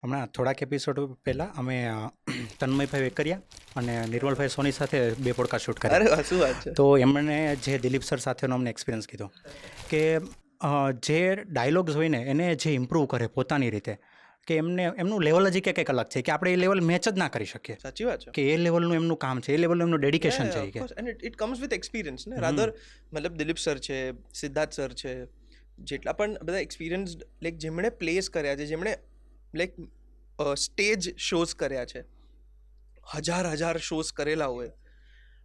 હમણાં થોડાક એપિસોડ પહેલાં અમે તન્મયભાઈ વેકરિયા અને નિર્મલભાઈ સોની સાથે 2 પોડકાસ્ટ શૂટ કર્યા. અરે વાહ, શું વાત છે. તો એમણે જે દિલીપ સર સાથેનો અમને એક્સપિરિયન્સ કીધો કે જે ડાયલોગ્સ હોય ને એને જે ઇમ્પ્રૂવ કરે પોતાની રીતે, કે એમનું લેવલ જ કંઈક અલગ છે, કે આપણે એ લેવલ મેચ જ ના કરી શકીએ. સાચી વાત છે. કે એ લેવલનું એમનું કામ છે, એ લેવલનું એમનું ડેડિકેશન છે. કે and it comes with experience ને રાધર. મતલબ દિલીપ સર છે, સિદ્ધાર્થ સર છે, જેટલા પણ બધા એક્સપિરિયન્સ લાઈક જેમણે પ્લેસ કર્યા છે, જેમણે લાઈક સ્ટેજ શોઝ કર્યા છે, હજાર શોઝ કરેલા હોય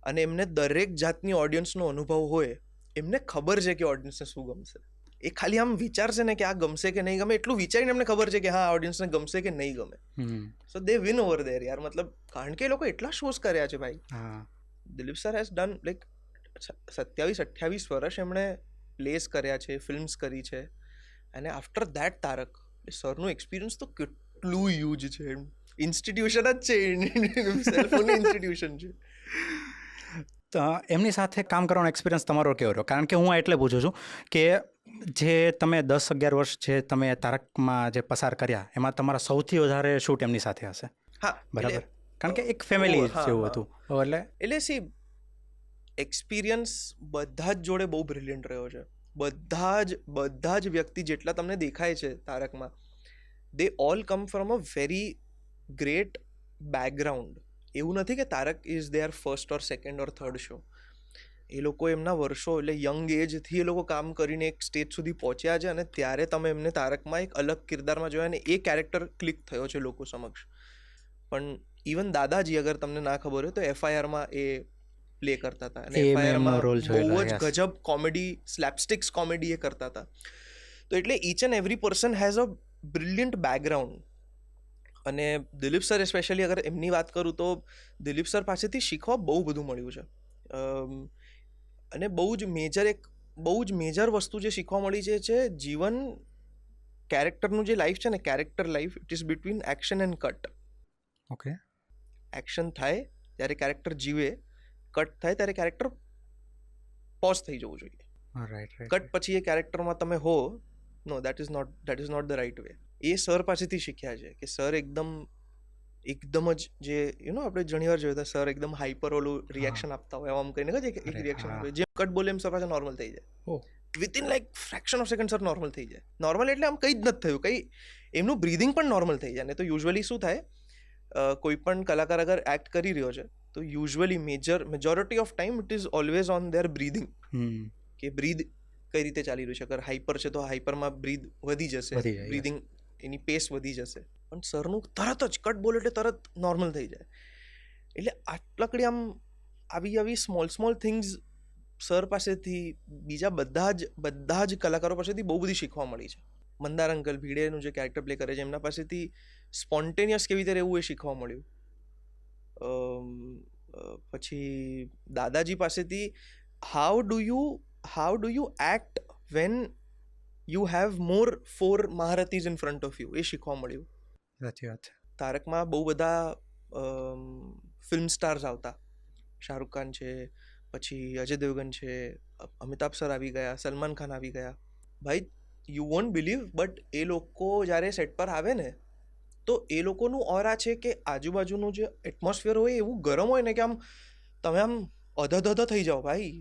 અને એમને દરેક જાતની ઓડિયન્સનો અનુભવ હોય, એમને ખબર છે કે ઓડિયન્સને શું ગમશે. એ ખાલી આમ વિચારશે ને કે આ ગમશે કે નહીં ગમે, એટલું વિચારીને એમને ખબર છે કે હા ઓડિયન્સને ગમશે કે નહીં ગમે. સો દે વિન ઓવર ધેર યાર. મતલબ કારણ કે એ લોકો એટલા શોઝ કર્યા છે ભાઈ. Dilip sir has done like 27-28 વર્ષ એમણે પ્લેસ કર્યા છે, ફિલ્મ્સ કરી છે, અને આફ્ટર ધેટ તારક સરનું એક્સપિરિયન્સ તો કેટલું હ્યુજ છે. ઇન્સ્ટિટ્યુશન જ છે, સેલ્ફોની ઇન્સ્ટિટ્યુશન છે. તો એમની સાથે કામ કરવાનો એક્સપિરિયન્સ તમારો કેવો રહ્યો? કારણ કે હું એટલે પૂછું છું કે જે તમે 10-11 વર્ષ જે તમે તારકમાં જે પસાર કર્યા, એમાં તમારા સૌથી વધારે શૂટ એમની સાથે હશે. હા, બરાબર. કારણ કે એક ફેમિલી જેવું હતું. એટલે સી એક્સપિરિયન્સ બધા જ જોડે બહુ બ્રિલિયન્ટ રહ્યો છે. બધા જ વ્યક્તિ જેટલા તમને દેખાય છે તારકમાં, they all come from a very great background. એવું નથી કે Tarak is their first or second or third show. એ લોકો એમના વર્ષો એટલે યંગ એજથી એ લોકો કામ કરીને એક સ્ટેજ સુધી પહોંચ્યા છે, અને ત્યારે તમે એમને તારકમાં એક અલગ કિરદારમાં જોયા અને એ કેરેક્ટર ક્લિક થયો છે લોકો સમક્ષ. પણ ઇવન દાદાજી, અગર તમને ના ખબર હોય તો FIRમાં એ પ્લે કરતા હતા, અને FIRમાં બહુ જ ગજબ કોમેડી, સ્લેપસ્ટિક્સ કોમેડી એ કરતા હતા. તો એટલે each and every person has a brilliant background. અને દિલીપ સર સ્પેશિયલી અગર એમની વાત કરું તો દિલીપ સર પાસેથી શીખવા બહુ બધું મળ્યું છે. અને બહુ જ મેજર વસ્તુ જે શીખવા મળી છે જીવન, કેરેક્ટરનું જે લાઈફ છે ને, character life, it is between action and cut. Okay. Action થાય ત્યારે કેરેક્ટર જીવે, કટ થાય ત્યારે કેરેક્ટર પોઝ થઈ જવું જોઈએ. કટ પછી એ કેરેક્ટરમાં તમે હો, no, that is not the right way. એ સર પાસેથી શીખ્યા છે કે સર એકદમ જ જે આપણે ઘણી વાર જોયું સર એકદમ હાઈપર ઓલું રિએક્શન આપતા હોય, આમ કહીને એક રિએક્શન આપે, જેમ કટ બોલે એમ સર પાસે નોર્મલ થઈ જાય. Within like fraction of second sir normal થઈ જાય. નોર્મલ એટલે આમ કંઈ જ નથી થયું, કંઈ એમનું બ્રીધિંગ પણ નોર્મલ થઈ જાય. ને તો યુઝ્યુઅલી શું થાય, કોઈ પણ કલાકાર અગર એક્ટ કરી રહ્યો છે તો usually majority of time it is always on there breathing. કે બ્રીધ કઈ રીતે ચાલી રહ્યું છે. અગર હાઈપર છે તો હાઈપરમાં બ્રીધ વધી જશે, બ્રીધિંગ એની પેસ વધી જશે. પણ સરનું તરત જ કટ બોલ એટલે તરત નોર્મલ થઈ જાય. એટલે આટલાકડી આમ આવી સ્મોલ થિંગ્સ સર પાસેથી, બીજા બધા જ કલાકારો પાસેથી બહુ બધી શીખવા મળી છે. મંદાર અંકલ ભીડેનું જે કેરેક્ટર પ્લે કરે છે, એમના પાસેથી સ્પોન્ટેનિયસ કેવી રીતે રહેવું એ શીખવા મળ્યું. પછી દાદાજી પાસેથી how do you act when you have more 4 મહારથીઝ ઇન ફ્રન્ટ ઓફ યુ, એ શીખવા મળ્યું. સાચી વાત છે. તારકમાં બહુ બધા ફિલ્મ સ્ટાર્સ આવતા. શાહરૂખ ખાન છે, પછી અજય દેવગન છે, અમિતાભ સર આવી ગયા, સલમાન ખાન આવી ગયા. ભાઈ યુ વોન્ટ બિલીવ, બટ એ લોકો જ્યારે સેટ પર આવે ને તો એ લોકોનું ઓરા છે કે આજુબાજુનું જે એટમોસ્ફિયર હોય એવું ગરમ હોય ને કે આમ તમે આમ અધધ થઈ જાઓ ભાઈ.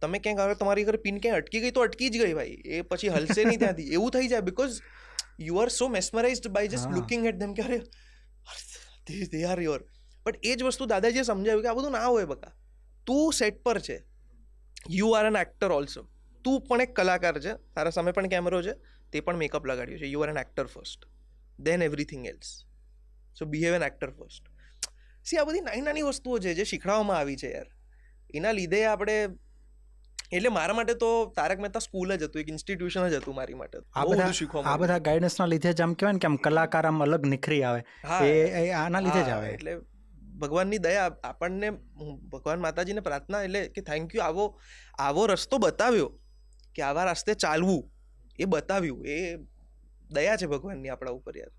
તમે ક્યાંક હવે તમારી ઘરે પિન ક્યાંય અટકી ગઈ તો અટકી જ ગઈ ભાઈ, એ પછી હલશે નહીં ત્યાંથી, એવું થઈ જાય. Because you are so mesmerised by just looking at them કે અરે દે આર યોર. બટ એ જ વસ્તુ દાદાજીએ સમજાવ્યું કે આ બધું ના હોય બકા. તું સેટ પર છે, you are an actor also. તું પણ એક કલાકાર છે, તારા સામે પણ કેમેરો છે, તે પણ મેકઅપ લગાડ્યું છે. You are an actor first, then everything else. So behave an actor first. See આ બધી નાની વસ્તુઓ છે જે શીખવાડવામાં આવી છે યાર. એના લીધે આપણે, એટલે મારા માટે તો તારક મહેતા સ્કૂલ જ હતું, એક ઇન્સ્ટિટ્યુશન જ હતું મારી માટે. આ બધા ગાઈડન્સના લીધે જ આમ કહેવાય ને કે આમ કલાકાર આમ અલગ નિખરી આવે, એ આના લીધે જ આવે. એટલે ભગવાનની દયા આપણને, ભગવાન માતાજીને પ્રાર્થના એટલે કે થેન્ક યુ, આવો રસ્તો બતાવ્યો કે આવા રસ્તે ચાલવું, એ બતાવ્યું, એ દયા છે ભગવાનની આપણા ઉપર યાર.